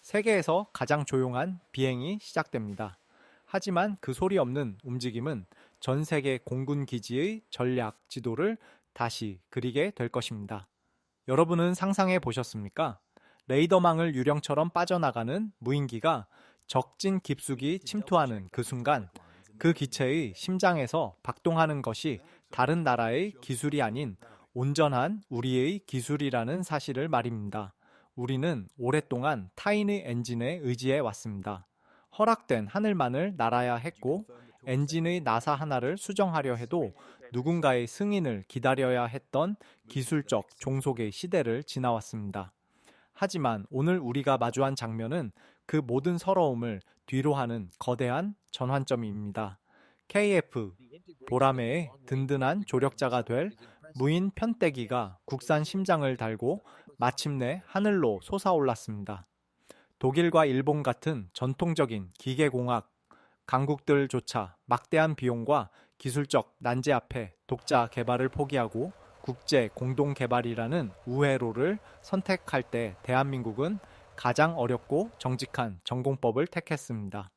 세계에서 가장 조용한 비행이 시작됩니다. 하지만 그 소리 없는 움직임은 전 세계 공군 기지의 전략 지도를 다시 그리게 될 것입니다. 여러분은 상상해 보셨습니까? 레이더망을 유령처럼 빠져나가는 무인기가 적진 깊숙이 침투하는 그 순간 그 기체의 심장에서 박동하는 것이 다른 나라의 기술이 아닌 온전한 우리의 기술이라는 사실을 말입니다. 우리는 오랫동안 타인의 엔진에 의지해 왔습니다. 허락된 하늘만을 날아야 했고 엔진의 나사 하나를 수정하려 해도 누군가의 승인을 기다려야 했던 기술적 종속의 시대를 지나왔습니다. 하지만 오늘 우리가 마주한 장면은 그 모든 서러움을 뒤로하는 거대한 전환점입니다. KF 보라매의 든든한 조력자가 될 무인 편대기가 국산 심장을 달고 마침내 하늘로 솟아올랐습니다. 독일과 일본 같은 전통적인 기계공학 강국들조차 막대한 비용과 기술적 난제 앞에 독자 개발을 포기하고 국제 공동 개발이라는 우회로를 선택할 때 대한민국은 가장 어렵고 정직한 전공법을 택했습니다.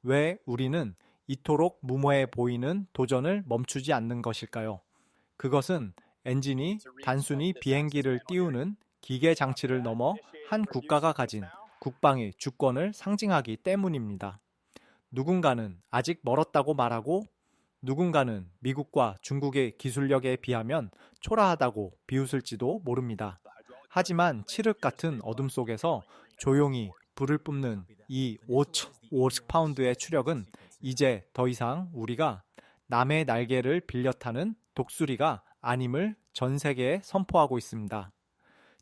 왜 우리는 이토록 무모해 보이는 도전을 멈추지 않는 것일까요? 그것은 엔진이 단순히 비행기를 띄우는 기계 장치를 넘어 한 국가가 가진 국방의 주권을 상징하기 때문입니다. 누군가는 아직 멀었다고 말하고 누군가는 미국과 중국의 기술력에 비하면 초라하다고 비웃을지도 모릅니다. 하지만 칠흑 같은 어둠 속에서 조용히 불을 뿜는 이 5,000파운드의 추력은 이제 더 이상 우리가 남의 날개를 빌려 타는 독수리가 아님을 전 세계에 선포하고 있습니다.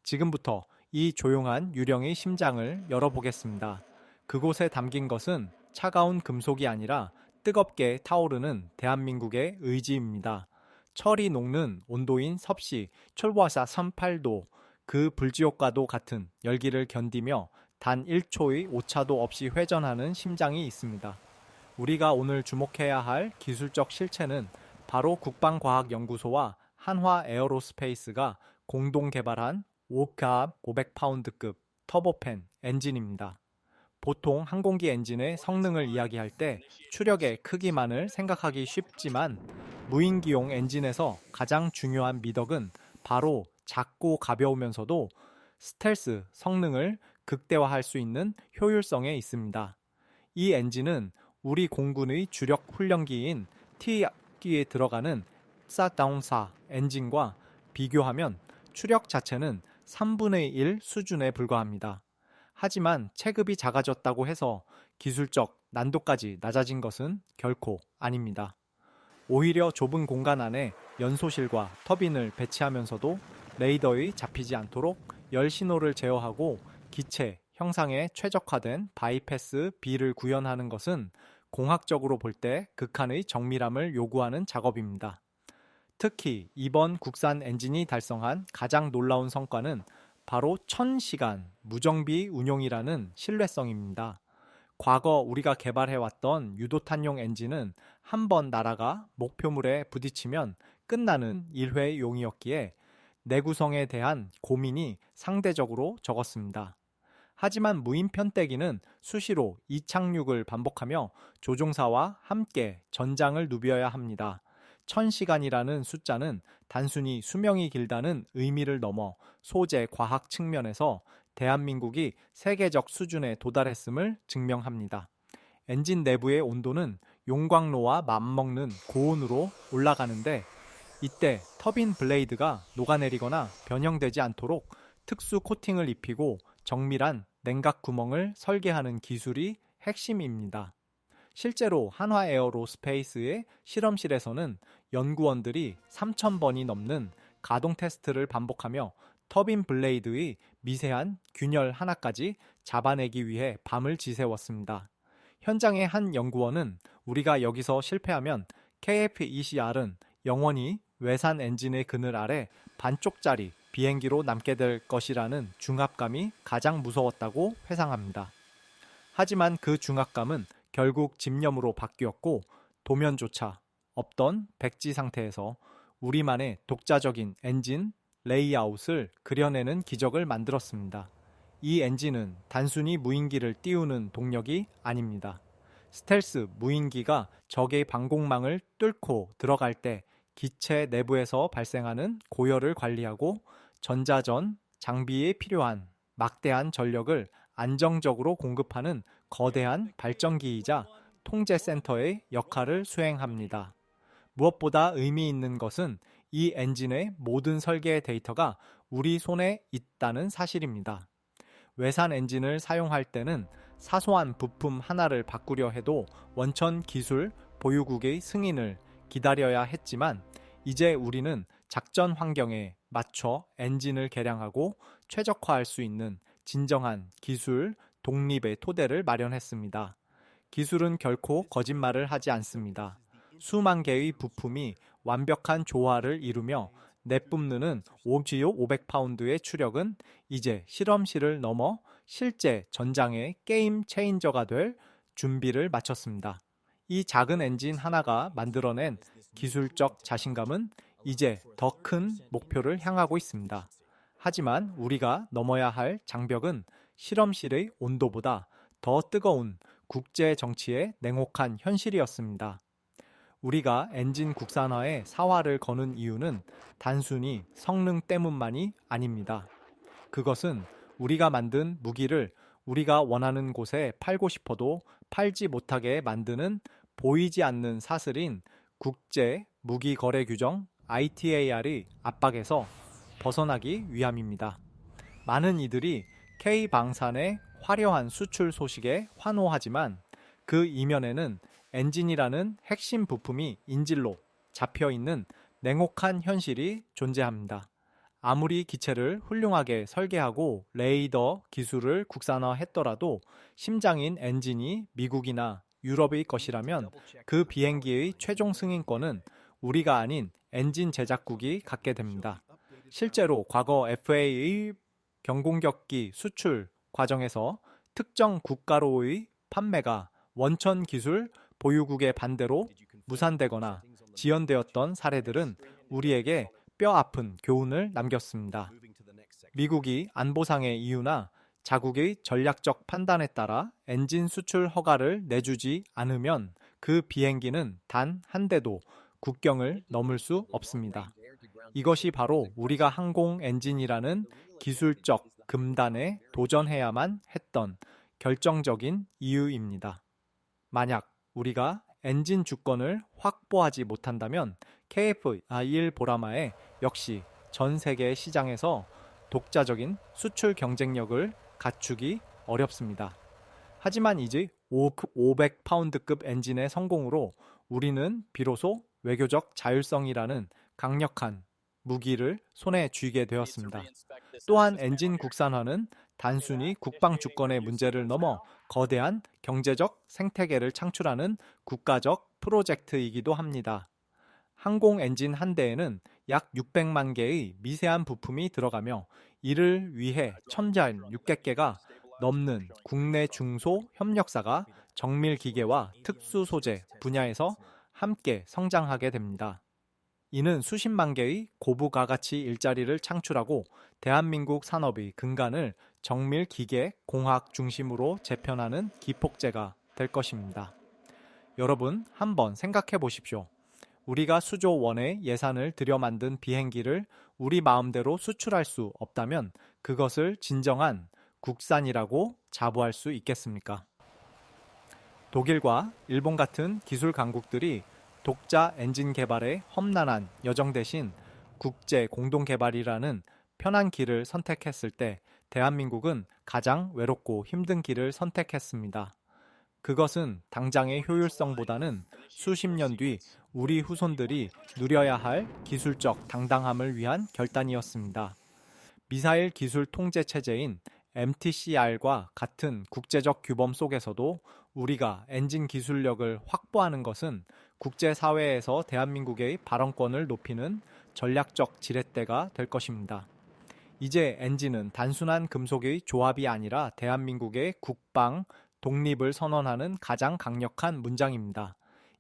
지금부터 이 조용한 유령의 심장을 열어보겠습니다. 그곳에 담긴 것은 차가운 금속이 아니라 뜨겁게 타오르는 대한민국의 의지입니다. 철이 녹는 온도인 섭씨 철보아사 38도 그 불지옥과도 같은 열기를 견디며 단 1초의 오차도 없이 회전하는 심장이 있습니다. 우리가 오늘 주목해야 할 기술적 실체는 바로 국방과학연구소와 한화 에어로스페이스가 공동 개발한 500파운드급 터보팬 엔진입니다. 보통 항공기 엔진의 성능을 이야기할 때 추력의 크기만을 생각하기 쉽지만 무인기용 엔진에서 가장 중요한 미덕은 바로 작고 가벼우면서도 스텔스 성능을 극대화할 수 있는 효율성에 있습니다. 이 엔진은 우리 공군의 주력 훈련기인 T기에 들어가는 흡사다운사 엔진과 비교하면 추력 자체는 3분의 1 수준에 불과합니다. 하지만 체급이 작아졌다고 해서 기술적 난도까지 낮아진 것은 결코 아닙니다. 오히려 좁은 공간 안에 연소실과 터빈을 배치하면서도 레이더에 잡히지 않도록 열 신호를 제어하고 기체 형상에 최적화된 바이패스 B를 구현하는 것은 공학적으로 볼 때 극한의 정밀함을 요구하는 작업입니다. 특히 이번 국산 엔진이 달성한 가장 놀라운 성과는 바로 1000시간 무정비 운용이라는 신뢰성입니다. 과거 우리가 개발해왔던 유도탄용 엔진은 한 번 날아가 목표물에 부딪히면 끝나는 일회용이었기에 내구성에 대한 고민이 상대적으로 적었습니다. 하지만 무인 편대기는 수시로 이착륙을 반복하며 조종사와 함께 전장을 누벼야 합니다. 1000시간이라는 숫자는 단순히 수명이 길다는 의미를 넘어 소재 과학 측면에서 대한민국이 세계적 수준에 도달했음을 증명합니다. 엔진 내부의 온도는 용광로와 맞먹는 고온으로 올라가는데 이때 터빈 블레이드가 녹아내리거나 변형되지 않도록 특수 코팅을 입히고 정밀한 냉각 구멍을 설계하는 기술이 핵심입니다. 실제로 한화 에어로스페이스의 실험실에서는 연구원들이 3,000번이 넘는 가동 테스트를 반복하며 터빈 블레이드의 미세한 균열 하나까지 잡아내기 위해 밤을 지새웠습니다. 현장의 한 연구원은 우리가 여기서 실패하면 KF-24는 영원히 외산 엔진의 그늘 아래 반쪽짜리 비행기로 남게 될 것이라는 중압감이 가장 무서웠다고 회상합니다. 하지만 그 중압감은 결국 집념으로 바뀌었고 도면조차 없던 백지 상태에서 우리만의 독자적인 엔진 레이아웃을 그려내는 기적을 만들었습니다. 이 엔진은 단순히 무인기를 띄우는 동력이 아닙니다. 스텔스 무인기가 적의 방공망을 뚫고 들어갈 때 기체 내부에서 발생하는 고열을 관리하고 전자전 장비에 필요한 막대한 전력을 안정적으로 공급하는 거대한 발전기이자 통제센터의 역할을 수행합니다. 무엇보다 의미 있는 것은 이 엔진의 모든 설계 데이터가 우리 손에 있다는 사실입니다. 외산 엔진을 사용할 때는 사소한 부품 하나를 바꾸려 해도 원천 기술 보유국의 승인을 기다려야 했지만 이제 우리는 작전 환경에 맞춰 엔진을 개량하고 최적화할 수 있는 진정한 기술 독립의 토대를 마련했습니다. 기술은 결코 거짓말을 하지 않습니다. 수만 개의 부품이 완벽한 조화를 이루며 내뿜는 오지오 500파운드의 추력은 이제 실험실을 넘어 실제 전장의 게임 체인저가 될 준비를 마쳤습니다. 이 작은 엔진 하나가 만들어낸 기술적 자신감은 이제 더 큰 목표를 향하고 있습니다. 하지만 우리가 넘어야 할 장벽은 실험실의 온도보다 더 뜨거운 국제 정치의 냉혹한 현실이었습니다. 우리가 엔진 국산화에 사활을 거는 이유는 단순히 성능 때문만이 아닙니다. 그것은 우리가 만든 무기를 우리가 원하는 곳에 팔고 싶어도 팔지 못하게 만드는 보이지 않는 사슬인 국제 무기 거래 규정 ITAR의 압박에서 벗어나기 위함입니다. 많은 이들이 K방산의 화려한 수출 소식에 환호하지만 그 이면에는 엔진이라는 핵심 부품이 인질로 잡혀있는 냉혹한 현실이 존재합니다. 아무리 기체를 훌륭하게 설계하고 레이더 기술을 국산화했더라도 심장인 엔진이 미국이나 유럽의 것이라면 그 비행기의 최종 승인권은 우리가 아닌 엔진 제작국이 갖게 됩니다. 실제로 과거 FA의 경공격기 수출 과정에서 특정 국가로의 판매가 원천 기술 보유국의 반대로 무산되거나 지연되었던 사례들은 우리에게 뼈아픈 교훈을 남겼습니다. 미국이 안보상의 이유나 자국의 전략적 판단에 따라 엔진 수출 허가를 내주지 않으면 그 비행기는 단 한 대도 국경을 넘을 수 없습니다. 이것이 바로 우리가 항공 엔진이라는 기술적 금단에 도전해야만 했던 결정적인 이유입니다. 만약 우리가 엔진 주권을 확보하지 못한다면 KF-21 보라마에 역시 전 세계 시장에서 독자적인 수출 경쟁력을 갖추기 어렵습니다. 하지만 이제 500파운드급 엔진의 성공으로 우리는 비로소 외교적 자율성이라는 강력한 무기를 손에 쥐게 되었습니다. 또한 엔진 국산화는 단순히 국방 주권의 문제를 넘어 거대한 경제적 생태계를 창출하는 국가적 프로젝트이기도 합니다. 항공 엔진 한 대에는 약 600만 개의 미세한 부품이 들어가며 이를 위해 1,600개가 넘는 국내 중소 협력사가 정밀 기계와 특수 소재 분야에서 함께 성장하게 됩니다. 이는 수십만 개의 고부가가치 일자리를 창출하고 대한민국 산업의 근간을 정밀 기계 공학 중심으로 재편하는 기폭제가 될 것입니다. 여러분 한번 생각해 보십시오. 우리가 수조 원의 예산을 들여 만든 비행기를 우리 마음대로 수출할 수 없다면 그것을 진정한 국산이라고 자부할 수 있겠습니까? 독일과 일본 같은 기술 강국들이 독자 엔진 개발의 험난한 여정 대신 국제 공동 개발이라는 편한 길을 선택했을 때 대한민국은 가장 외롭고 힘든 길을 선택했습니다. 그것은 당장의 효율성보다는 수십 년 뒤 우리 후손들이 누려야 할 기술적 당당함을 위한 결단이었습니다. 미사일 기술 통제 체제인 MTCR과 같은 국제적 규범 속에서도 우리가 엔진 기술력을 확보하는 것은 국제사회에서 대한민국의 발언권을 높이는 전략적 지렛대가 될 것입니다. 이제 엔진은 단순한 금속의 조합이 아니라 대한민국의 국방, 독립을 선언하는 가장 강력한 문장입니다.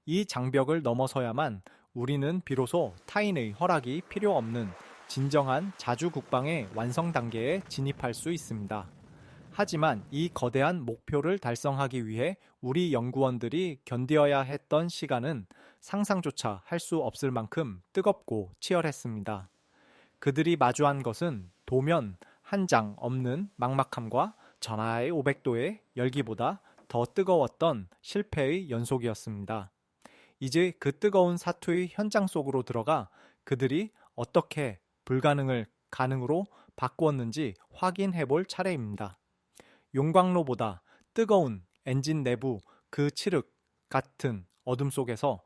이 장벽을 넘어서야만 우리는 비로소 타인의 허락이 필요 없는 진정한 자주 국방의 완성 단계에 진입할 수 있습니다. 하지만 이 거대한 목표를 달성하기 위해 우리 연구원들이 견뎌야 했던 시간은 상상조차 할 수 없을 만큼 뜨겁고 치열했습니다. 그들이 마주한 것은 도면 한 장 없는 막막함과 전하의 500도의 열기보다 더 뜨거웠던 실패의 연속이었습니다. 이제 그 뜨거운 사투의 현장 속으로 들어가 그들이 어떻게 불가능을 가능으로 바꾸었는지 확인해 볼 차례입니다. 용광로보다 뜨거운 엔진 내부 그 칠흑 같은 어둠 속에서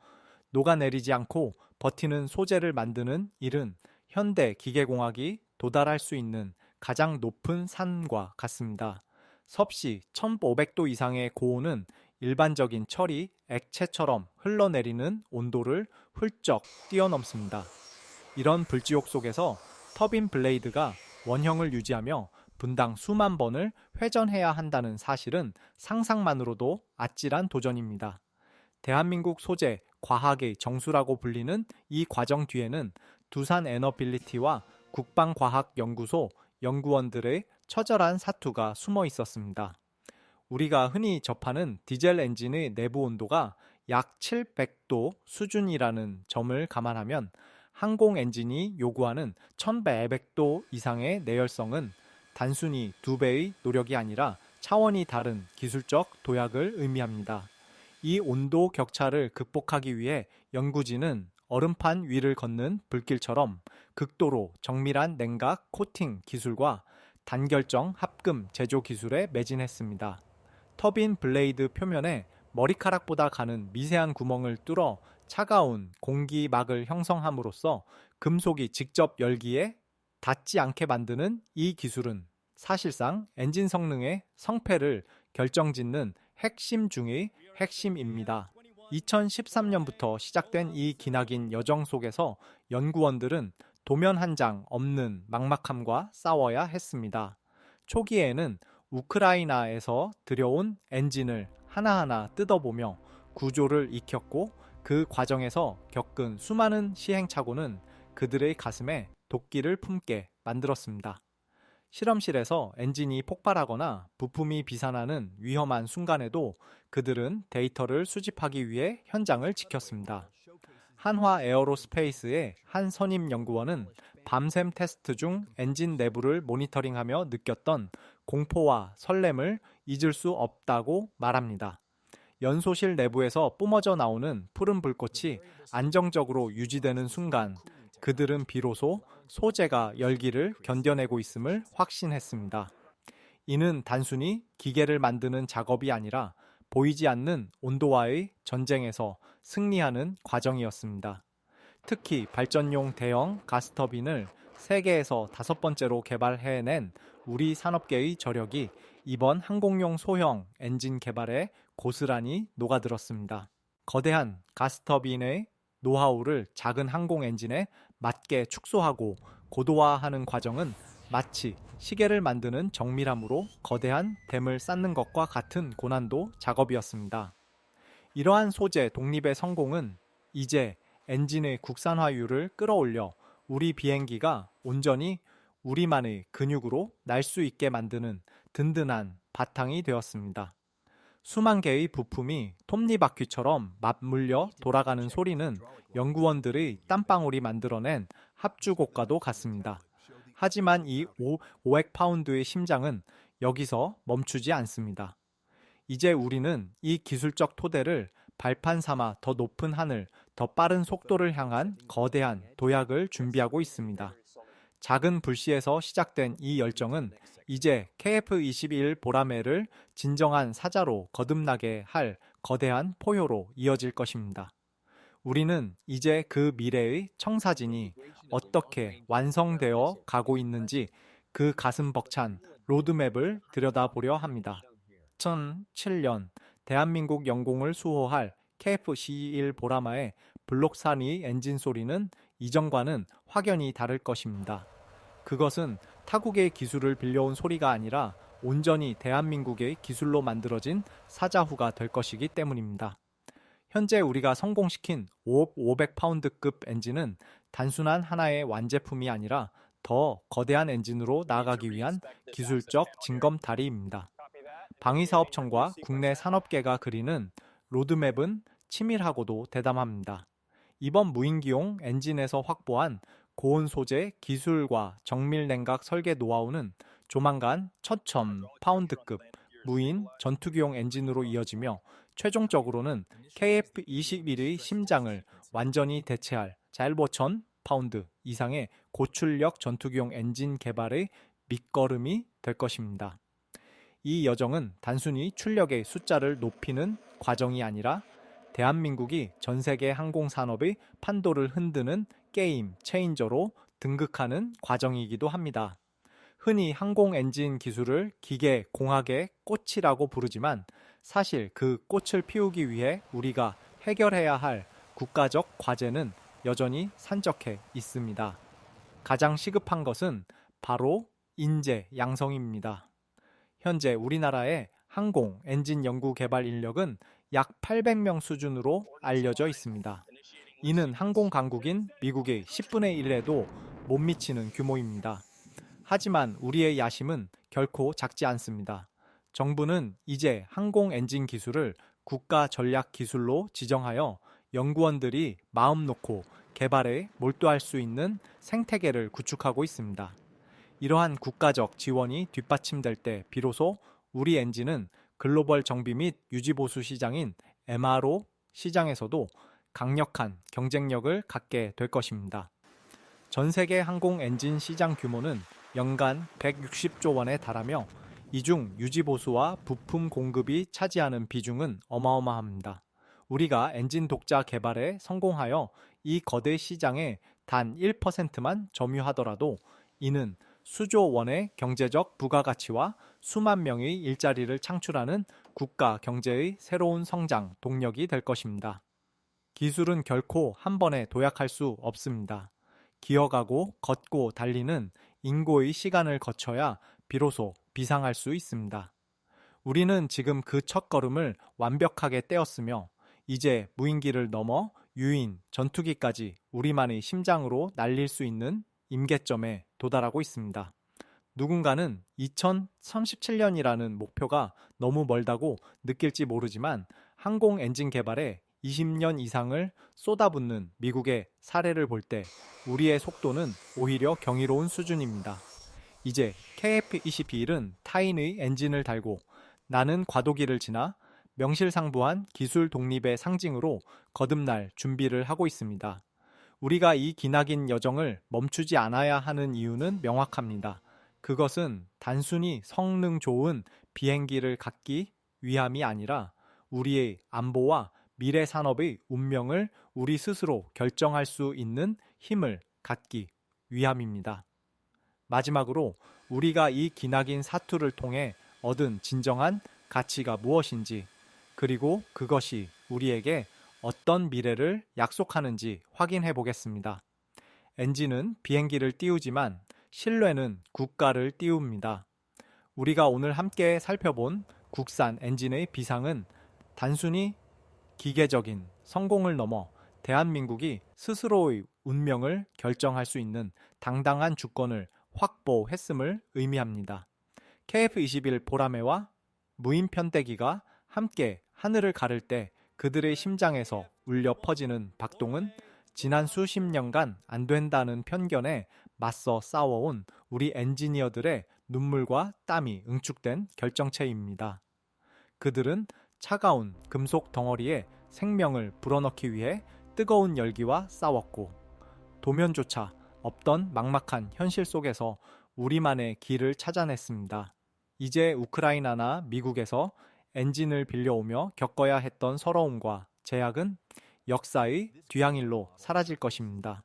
녹아내리지 않고 버티는 소재를 만드는 일은 현대 기계공학이 도달할 수 있는 가장 높은 산과 같습니다. 섭씨 1500도 이상의 고온은 일반적인 철이 액체처럼 흘러내리는 온도를 훌쩍 뛰어넘습니다. 이런 불지옥 속에서 터빈 블레이드가 원형을 유지하며 분당 수만 번을 회전해야 한다는 사실은 상상만으로도 아찔한 도전입니다. 대한민국 소재 과학의 정수라고 불리는 이 과정 뒤에는 두산에너빌리티와 국방과학연구소 연구원들의 처절한 사투가 숨어 있었습니다. 우리가 흔히 접하는 디젤 엔진의 내부 온도가 약 700도 수준이라는 점을 감안하면 항공 엔진이 요구하는 1200도 이상의 내열성은 단순히 2배의 노력이 아니라 차원이 다른 기술적 도약을 의미합니다. 이 온도 격차를 극복하기 위해 연구진은 얼음판 위를 걷는 불길처럼 극도로 정밀한 냉각 코팅 기술과 단결정 합금 제조 기술에 매진했습니다. 터빈 블레이드 표면에 머리카락보다 가는 미세한 구멍을 뚫어 차가운 공기막을 형성함으로써 금속이 직접 열기에 닿지 않게 만드는 이 기술은 사실상 엔진 성능의 성패를 결정짓는 핵심 중의 핵심입니다. 2013년부터 시작된 이 기나긴 여정 속에서 연구원들은 도면 한 장 없는 막막함과 싸워야 했습니다. 초기에는 우크라이나에서 들여온 엔진을 하나하나 뜯어보며 구조를 익혔고 그 과정에서 겪은 수많은 시행착오는 그들의 가슴에 도끼를 품게 만들었습니다. 실험실에서 엔진이 폭발하거나 부품이 비산하는 위험한 순간에도 그들은 데이터를 수집하기 위해 현장을 지켰습니다. 한화 에어로스페이스의 한 선임 연구원은 밤샘 테스트 중 엔진 내부를 모니터링하며 느꼈던 공포와 설렘을 잊을 수 없다고 말합니다. 연소실 내부에서 뿜어져 나오는 푸른 불꽃이 안정적으로 유지되는 순간 그들은 비로소 소재가 열기를 견뎌내고 있음을 확신했습니다. 이는 단순히 기계를 만드는 작업이 아니라 보이지 않는 온도와의 전쟁에서 승리하는 과정이었습니다. 특히 발전용 대형 가스터빈을 세계에서 5번째로 개발해낸 우리 산업계의 저력이 이번 항공용 소형 엔진 개발에 고스란히 녹아들었습니다. 거대한 가스터빈의 노하우를 작은 항공 엔진에 맞게 축소하고 고도화하는 과정은 마치 시계를 만드는 정밀함으로 거대한 댐을 쌓는 것과 같은 고난도 작업이었습니다. 이러한 소재 독립의 성공은 이제 엔진의 국산화율을 끌어올려 우리 비행기가 온전히 우리만의 근육으로 날 수 있게 만드는 든든한 바탕이 되었습니다. 수만 개의 부품이 톱니바퀴처럼 맞물려 돌아가는 소리는 연구원들의 땀방울이 만들어낸 합주곡과도 같습니다. 하지만 이 500파운드의 심장은 여기서 멈추지 않습니다. 이제 우리는 이 기술적 토대를 발판 삼아 더 높은 하늘, 더 빠른 속도를 향한 거대한 도약을 준비하고 있습니다. 작은 불씨에서 시작된 이 열정은 이제 KF-21 보라매를 진정한 사자로 거듭나게 할 거대한 포효로 이어질 것입니다. 우리는 이제 그 미래의 청사진이 어떻게 완성되어 가고 있는지 그 가슴 벅찬 로드맵을 들여다보려 합니다. 2007년 대한민국 영공을 수호할 KF-21 보라마의 블록산의 엔진 소리는 이전과는 확연히 다를 것입니다. 그것은 타국의 기술을 빌려온 소리가 아니라 온전히 대한민국의 기술로 만들어진 사자후가 될 것이기 때문입니다. 현재 우리가 성공시킨 500파운드급 엔진은 단순한 하나의 완제품이 아니라 더 거대한 엔진으로 나아가기 위한 기술적 징검다리입니다. 방위사업청과 국내 산업계가 그리는 로드맵은 치밀하고도 대담합니다. 이번 무인기용 엔진에서 확보한 고온 소재 기술과 정밀 냉각 설계 노하우는 조만간 1,000파운드급 무인 전투기용 엔진으로 이어지며 최종적으로는 KF-21의 심장을 완전히 대체할 1,5,000파운드 이상의 고출력 전투기용 엔진 개발의 밑거름이 될 것입니다. 이 여정은 단순히 출력의 숫자를 높이는 과정이 아니라 대한민국이 전 세계 항공산업의 판도를 흔드는 게임 체인저로 등극하는 과정이기도 합니다. 흔히 항공 엔진 기술을 기계 공학의 꽃이라고 부르지만 사실 그 꽃을 피우기 위해 우리가 해결해야 할 국가적 과제는 여전히 산적해 있습니다. 가장 시급한 것은 바로 인재 양성입니다. 현재 우리나라의 항공 엔진 연구 개발 인력은 약 800명 수준으로 알려져 있습니다. 이는 항공 강국인 미국의 10분의 1에도 못 미치는 규모입니다. 하지만 우리의 야심은 결코 작지 않습니다. 정부는 이제 항공 엔진 기술을 국가 전략 기술로 지정하여 연구원들이 마음 놓고 개발에 몰두할 수 있는 생태계를 구축하고 있습니다. 이러한 국가적 지원이 뒷받침될 때 비로소 우리 엔진은 글로벌 정비 및 유지보수 시장인 MRO 시장에서도 강력한 경쟁력을 갖게 될 것입니다. 전 세계 항공 엔진 시장 규모는 연간 160조 원에 달하며 이 중 유지보수와 부품 공급이 차지하는 비중은 어마어마합니다. 우리가 엔진 독자 개발에 성공하여 이 거대 시장에 단 1%만 점유하더라도 이는 수조 원의 경제적 부가가치와 수만 명의 일자리를 창출하는 국가 경제의 새로운 성장 동력이 될 것입니다. 기술은 결코 한 번에 도약할 수 없습니다. 기어가고 걷고 달리는 인고의 시간을 거쳐야 비로소 비상할 수 있습니다. 우리는 지금 그 첫걸음을 완벽하게 떼었으며 이제 무인기를 넘어 유인, 전투기까지 우리만의 심장으로 날릴 수 있는 임계점에 도달하고 있습니다. 누군가는 2037년이라는 목표가 너무 멀다고 느낄지 모르지만 항공 엔진 개발에 20년 이상을 쏟아붓는 미국의 사례를 볼 때 우리의 속도는 오히려 경이로운 수준입니다. 이제 KF-21은 타인의 엔진을 달고 나는 과도기를 지나 명실상부한 기술 독립의 상징으로 거듭날 준비를 하고 있습니다. 우리가 이 기나긴 여정을 멈추지 않아야 하는 이유는 명확합니다. 그것은 단순히 성능 좋은 비행기를 갖기 위함이 아니라 우리의 안보와 미래 산업의 운명을 우리 스스로 결정할 수 있는 힘을 갖기 위함입니다. 마지막으로 우리가 이 기나긴 사투를 통해 얻은 진정한 가치가 무엇인지, 그리고 그것이 우리에게 어떤 미래를 약속하는지 확인해 보겠습니다. 엔진은 비행기를 띄우지만 신뢰는 국가를 띄웁니다. 우리가 오늘 함께 살펴본 국산 엔진의 비상은 단순히 기계적인 성공을 넘어 대한민국이 스스로의 운명을 결정할 수 있는 당당한 주권을 확보했음을 의미합니다. KF-21 보라매와 무인 편대기가 함께 하늘을 가를 때 그들의 심장에서 울려 퍼지는 박동은 지난 수십 년간 안 된다는 편견에 맞서 싸워온 우리 엔지니어들의 눈물과 땀이 응축된 결정체입니다. 그들은 차가운 금속 덩어리에 생명을 불어넣기 위해 뜨거운 열기와 싸웠고 도면조차 없던 막막한 현실 속에서 우리만의 길을 찾아냈습니다. 이제 우크라이나나 미국에서 엔진을 빌려오며 겪어야 했던 서러움과 제약은 역사의 뒤향일로 사라질 것입니다.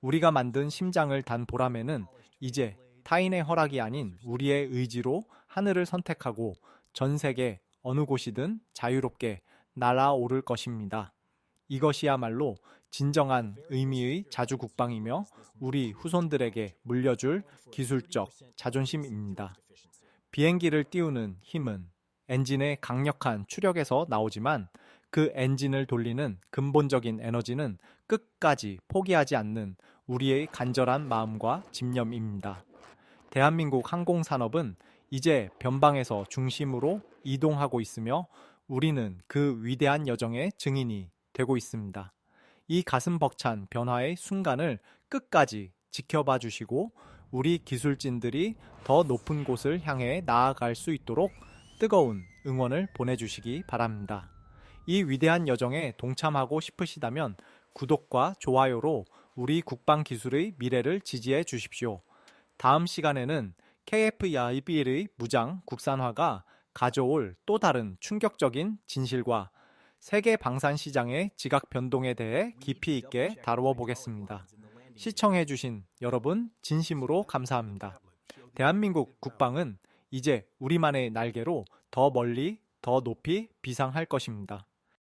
우리가 만든 심장을 단 보라매는 이제 타인의 허락이 아닌 우리의 의지로 하늘을 선택하고 전 세계 어느 곳이든 자유롭게 날아오를 것입니다. 이것이야말로 진정한 의미의 자주국방이며 우리 후손들에게 물려줄 기술적 자존심입니다. 비행기를 띄우는 힘은 엔진의 강력한 추력에서 나오지만 그 엔진을 돌리는 근본적인 에너지는 끝까지 포기하지 않는 우리의 간절한 마음과 집념입니다. 대한민국 항공산업은 이제 변방에서 중심으로 이동하고 있으며 우리는 그 위대한 여정의 증인이 되고 있습니다. 이 가슴 벅찬 변화의 순간을 끝까지 지켜봐 주시고 우리 기술진들이 더 높은 곳을 향해 나아갈 수 있도록 뜨거운 응원을 보내주시기 바랍니다. 이 위대한 여정에 동참하고 싶으시다면 구독과 좋아요로 우리 국방기술의 미래를 지지해 주십시오. 다음 시간에는 KF-21의 무장 국산화가 가져올 또 다른 충격적인 진실과 세계 방산 시장의 지각 변동에 대해 깊이 있게 다루어 보겠습니다. 시청해 주신 여러분 진심으로 감사합니다. 대한민국 국방은 이제 우리만의 날개로 더 멀리, 더 높이 비상할 것입니다.